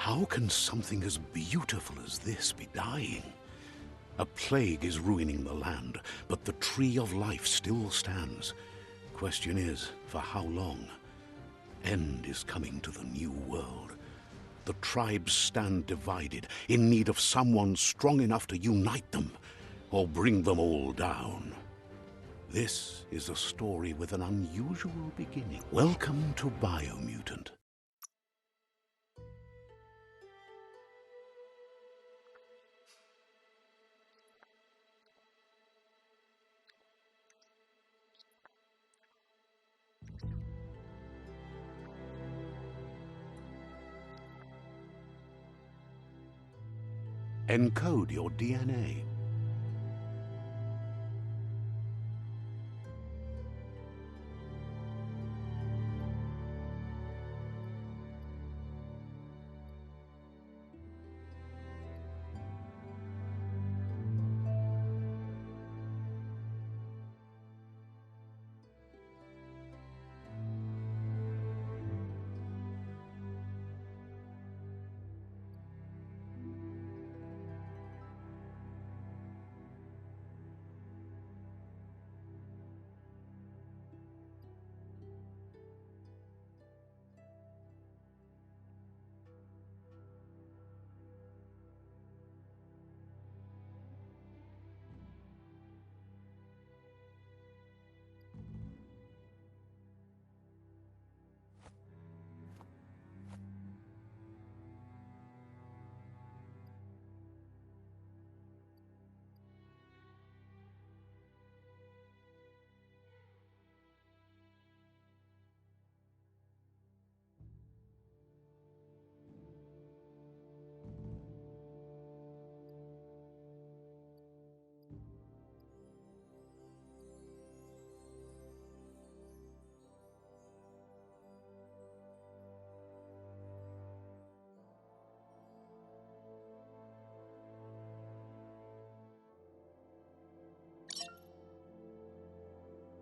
How can something as beautiful as this be dying? A plague is ruining the land, but the tree of life still stands. Question is, for how long? End is coming to the new world. The tribes stand divided, in need of someone strong enough to unite them, or bring them all down. This is a story with an unusual beginning. Welcome to Biomutant. Encode your DNA.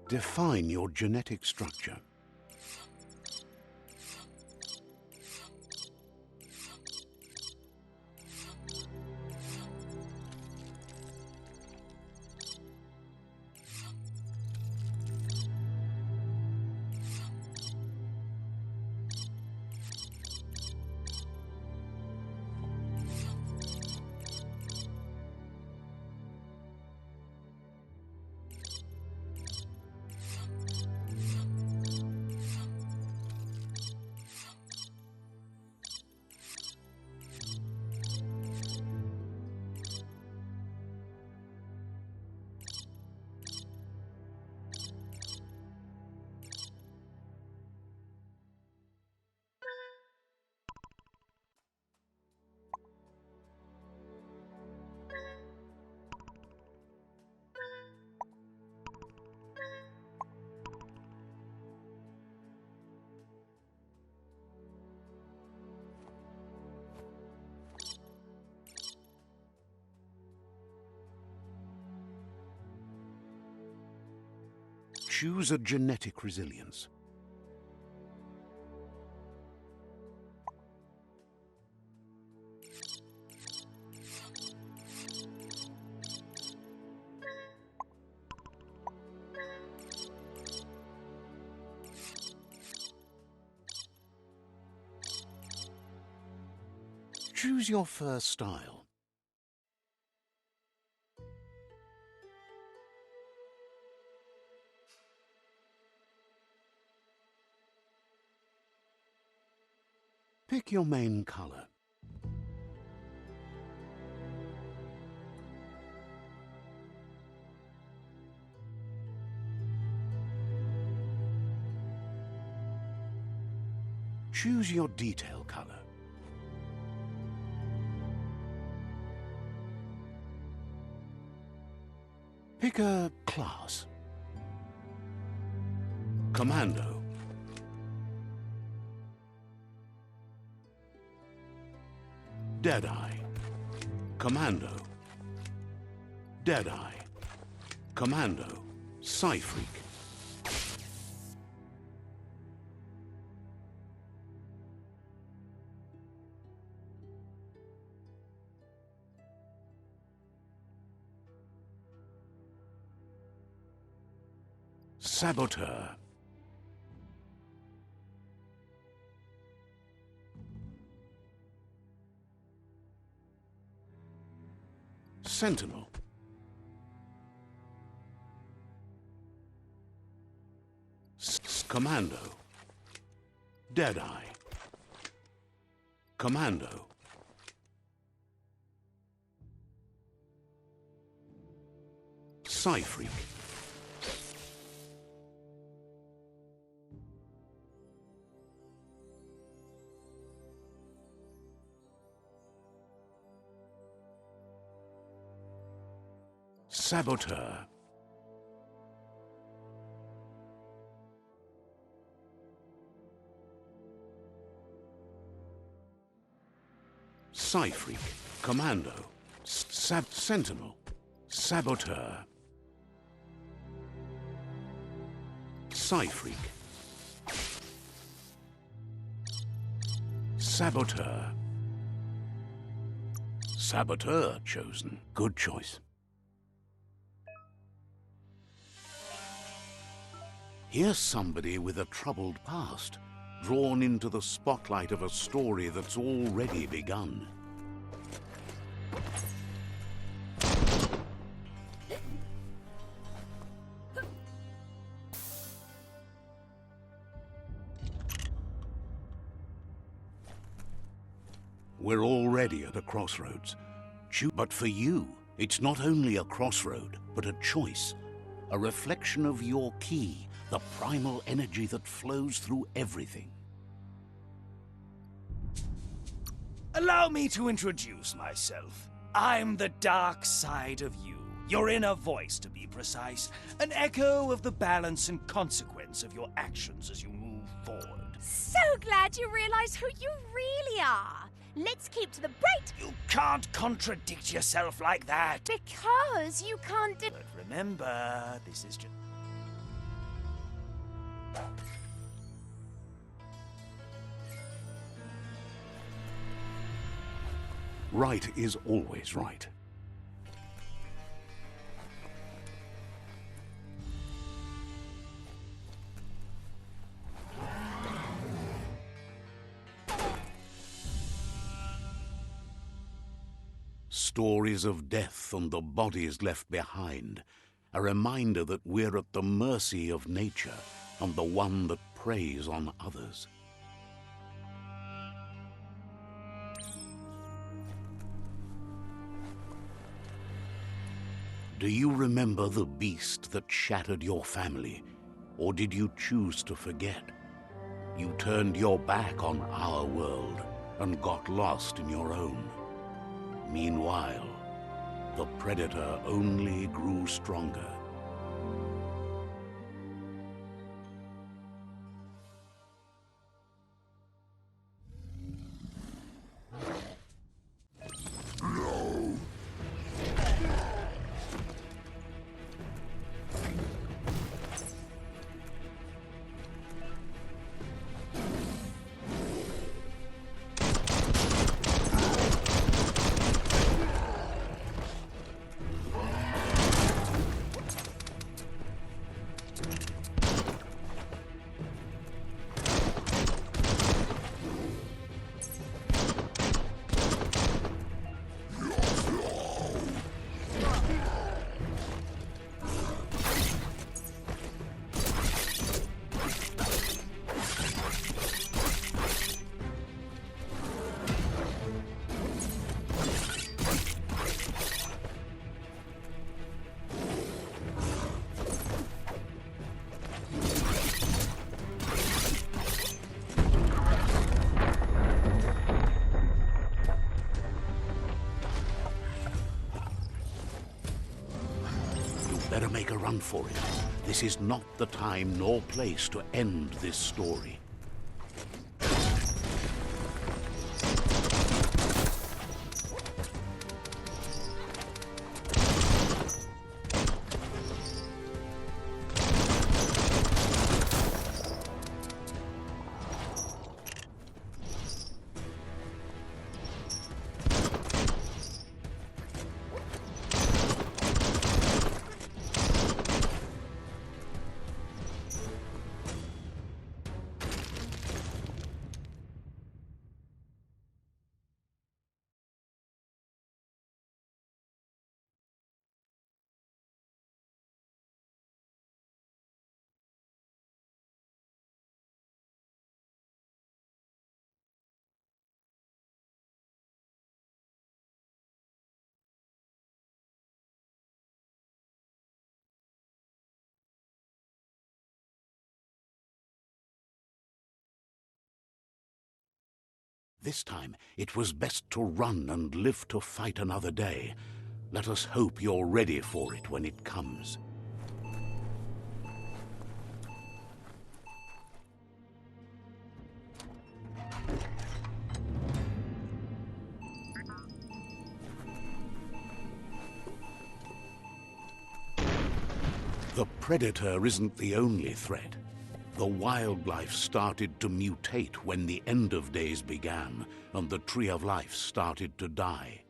Define your genetic structure. Choose a genetic resilience. Choose your first style. Pick your main color. Choose your detail color. Pick a class. Commando. Deadeye. Commando. Deadeye. Commando. Psy-Freak. Saboteur. Sentinel. Commando. Deadeye. Commando. Psy-Freak. Saboteur. Psy-Freak. Commando. Sentinel. Saboteur. Psy-Freak. Saboteur. Saboteur chosen. Good choice. Here's somebody with a troubled past, drawn into the spotlight of a story that's already begun. We're already at a crossroads. But for you, it's not only a crossroad, but a choice. A reflection of your key, the primal energy that flows through everything. Allow me to introduce myself. I'm the dark side of you. Your inner voice, to be precise. An echo of the balance and consequence of your actions as you move forward. So glad you realize who you really are. Let's keep to the bright. You can't contradict yourself like that. Because you can't do... But remember, this is just... Right is always right. Stories of death and the bodies left behind. A reminder that we're at the mercy of nature and the one that preys on others. Do you remember the beast that shattered your family? Or did you choose to forget? You turned your back on our world and got lost in your own. Meanwhile, the predator only grew stronger. Better make a run for it. This is not the time nor place to end this story. This time, it was best to run and live to fight another day. Let us hope you're ready for it when it comes. The predator isn't the only threat. The wildlife started to mutate when the end of days began, and the tree of life started to die.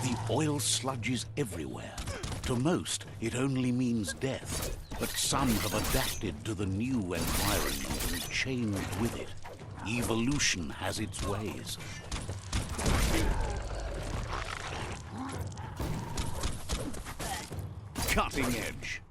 The oil sludges everywhere. To most, it only means death. But some have adapted to the new environment and changed with it. Evolution has its ways. Cutting edge.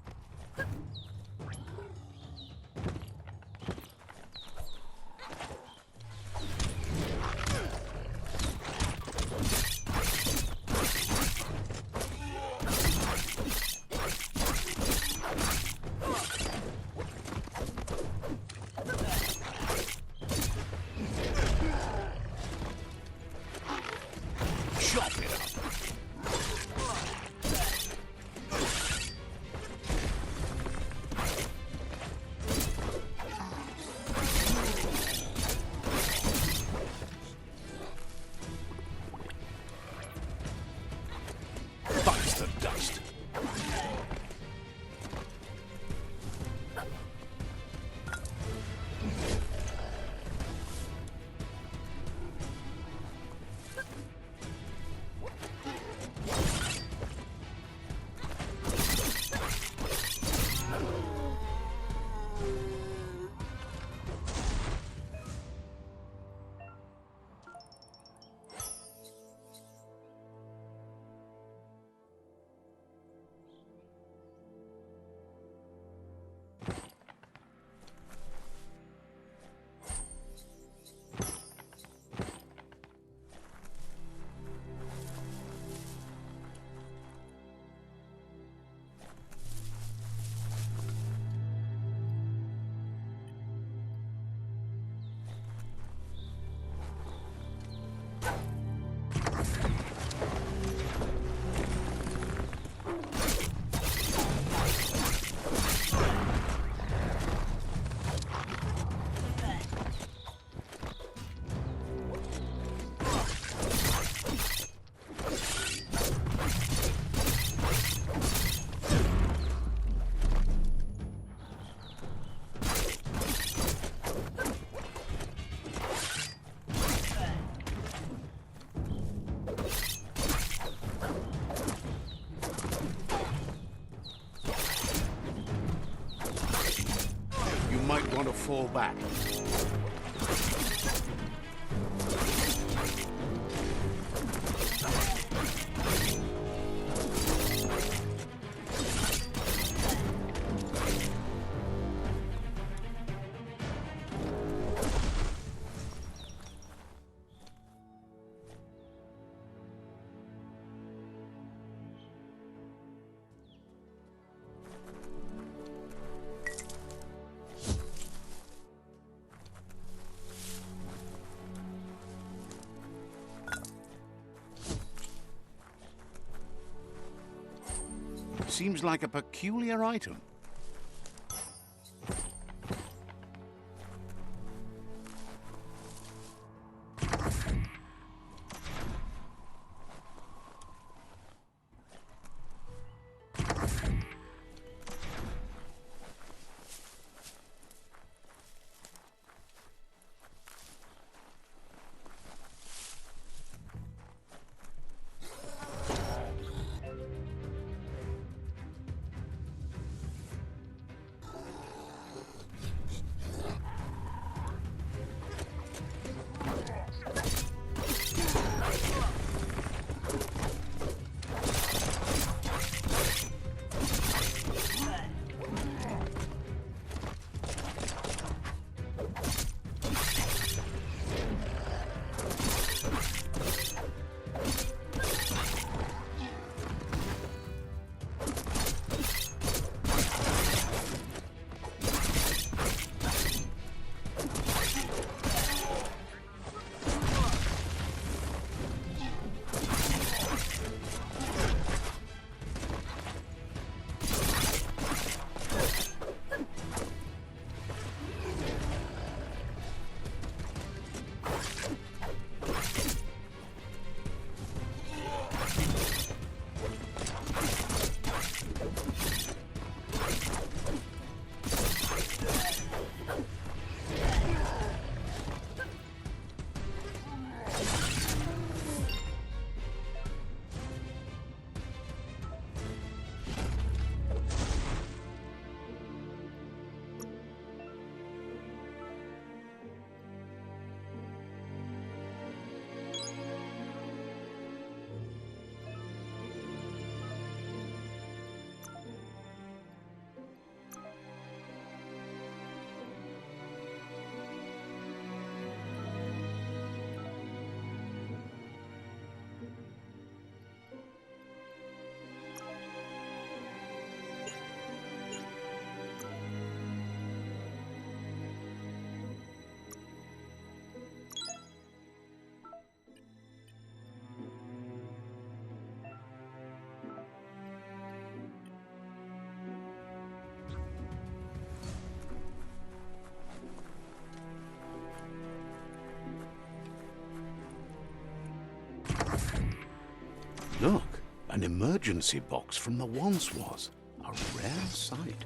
fall back. Seems like a peculiar item. Look, an emergency box from the once was. A rare sight.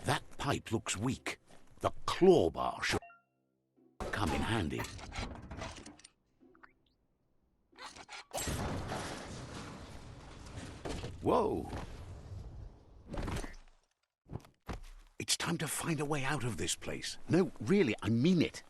That pipe looks weak. The claw bar should come in handy. Whoa! It's time to find a way out of this place. No, really, I mean it.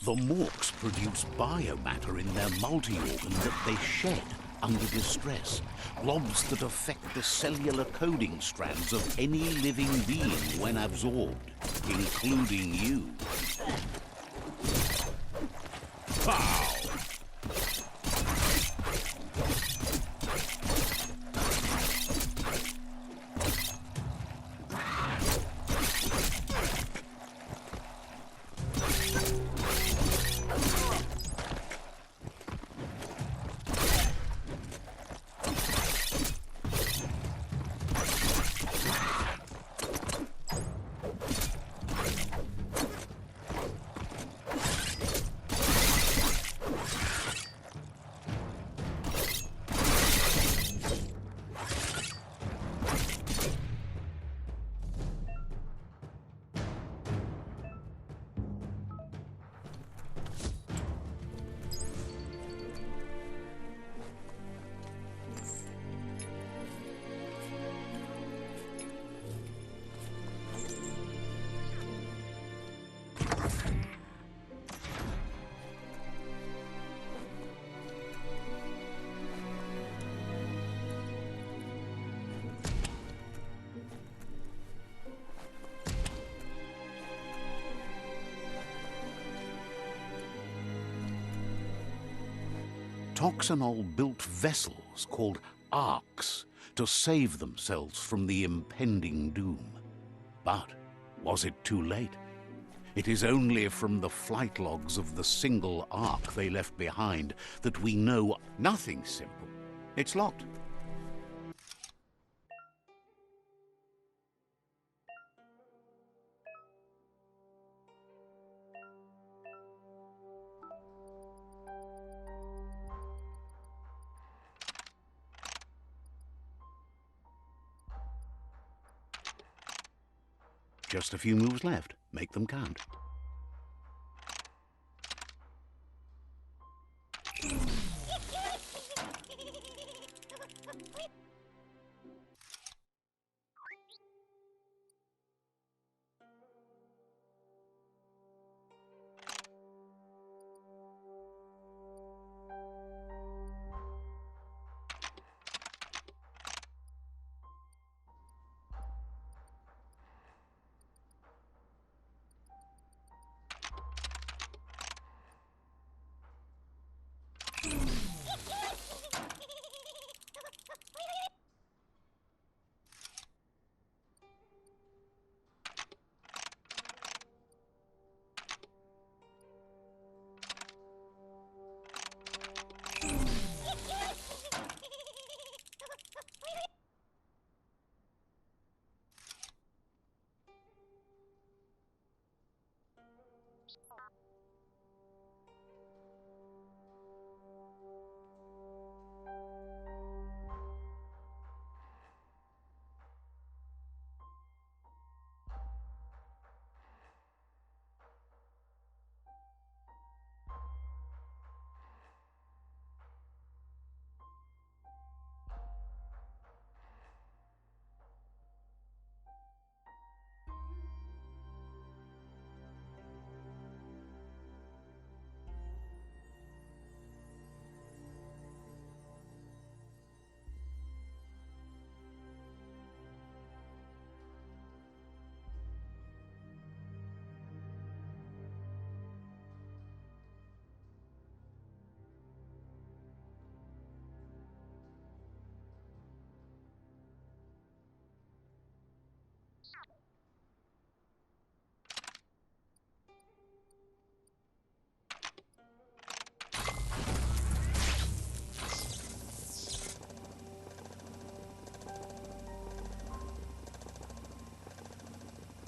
The morks produce biomatter in their multi-organ that they shed under distress. Blobs that affect the cellular coding strands of any living being when absorbed, including you. Pow! Toxanol built vessels called arks to save themselves from the impending doom. But was it too late? It is only from the flight logs of the single ark they left behind that we know nothing's simple. It's locked. Just a few moves left. Make them count.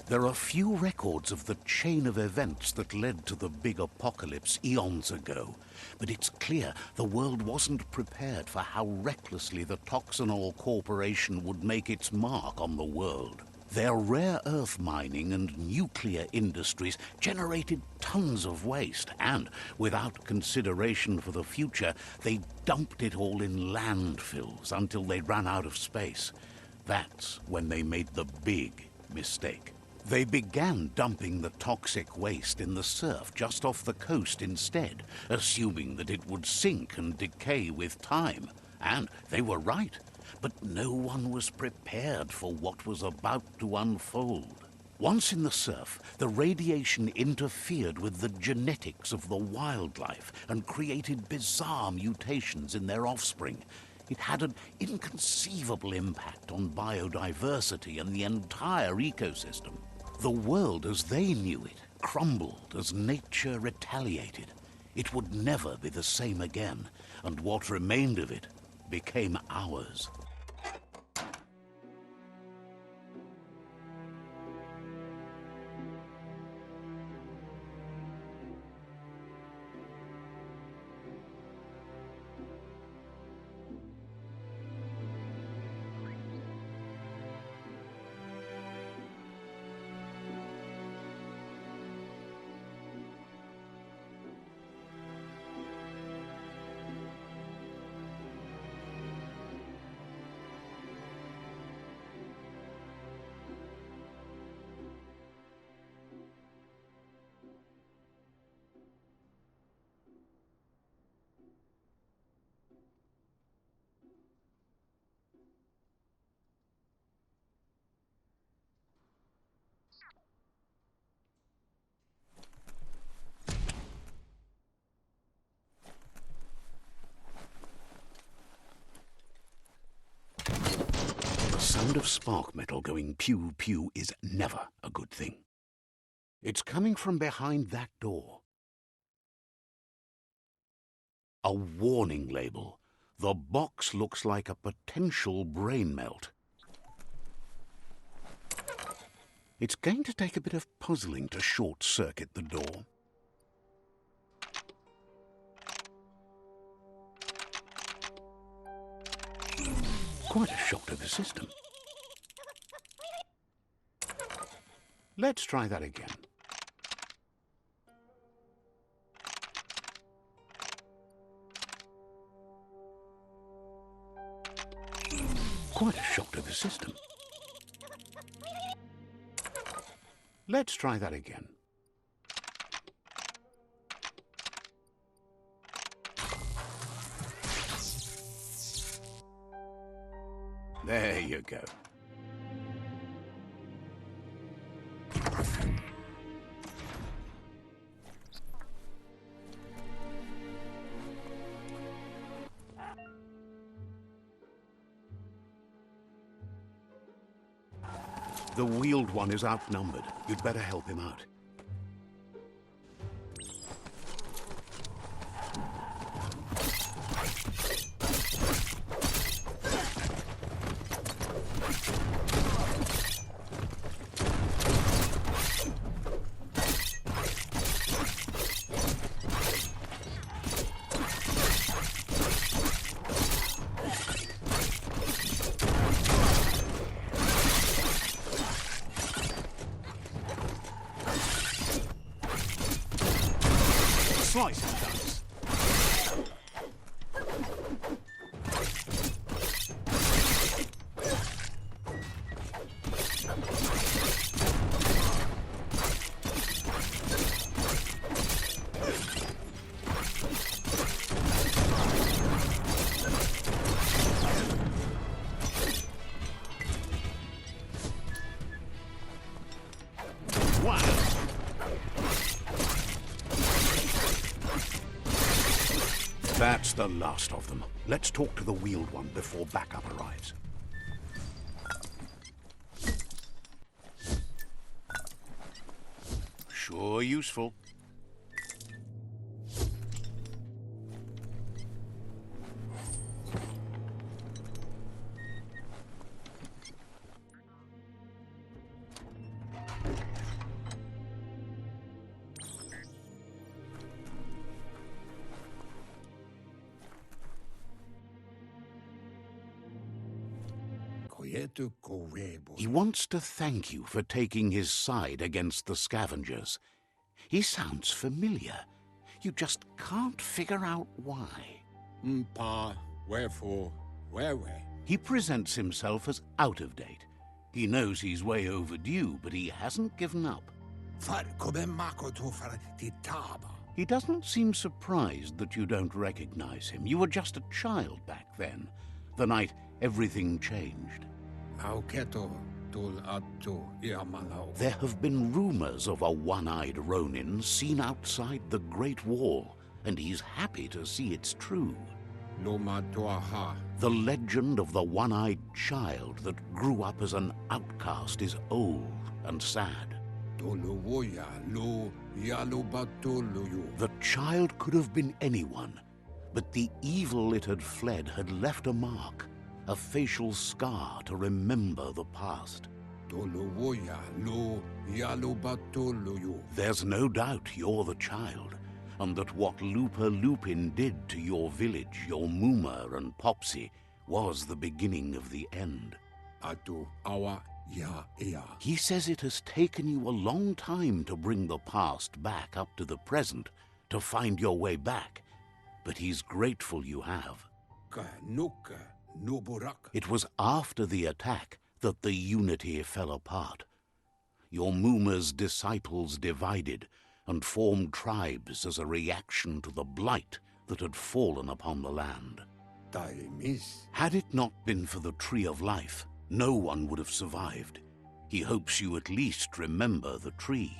There are few records of the chain of events that led to the big apocalypse eons ago, but it's clear the world wasn't prepared for how recklessly the Toxanol Corporation would make its mark on the world. Their rare earth mining and nuclear industries generated tons of waste, and without consideration for the future, they dumped it all in landfills until they ran out of space. That's when they made the big mistake. They began dumping the toxic waste in the surf just off the coast instead, assuming that it would sink and decay with time. And they were right. But no one was prepared for what was about to unfold. Once in the surf, the radiation interfered with the genetics of the wildlife and created bizarre mutations in their offspring. It had an inconceivable impact on biodiversity and the entire ecosystem. The world as they knew it crumbled as nature retaliated. It would never be the same again, and what remained of it became ours. The sound of spark metal going pew-pew is never a good thing. It's coming from behind that door. A warning label. The box looks like a potential brain melt. It's going to take a bit of puzzling to short-circuit the door. Quite a shock to the system. Let's try that again. Quite a shock to the system. Let's try that again. There you go. The wheeled one is outnumbered. You'd better help him out. Slice and dice. Wow. That's the last of them. Let's talk to the wheeled one before backup arrives. Sure useful. He wants to thank you for taking his side against the scavengers. He sounds familiar. You just can't figure out why. Pa, wherefore, where? He presents himself as out of date. He knows he's way overdue, but he hasn't given up. He doesn't seem surprised that you don't recognize him. You were just a child back then, the night everything changed. There have been rumors of a one-eyed Ronin seen outside the Great Wall, and he's happy to see it's true. The legend of the one-eyed child that grew up as an outcast is old and sad. The child could have been anyone, but the evil it had fled had left a mark, a facial scar to remember the past. There's no doubt you're the child, and that what Looper Lupin did to your village, your Muma and Popsy, was the beginning of the end. He says it has taken you a long time to bring the past back up to the present, to find your way back, but he's grateful you have. It was after the attack that the unity fell apart. Your Muma's disciples divided and formed tribes as a reaction to the blight that had fallen upon the land. Had it not been for the Tree of Life, no one would have survived. He hopes you at least remember the tree.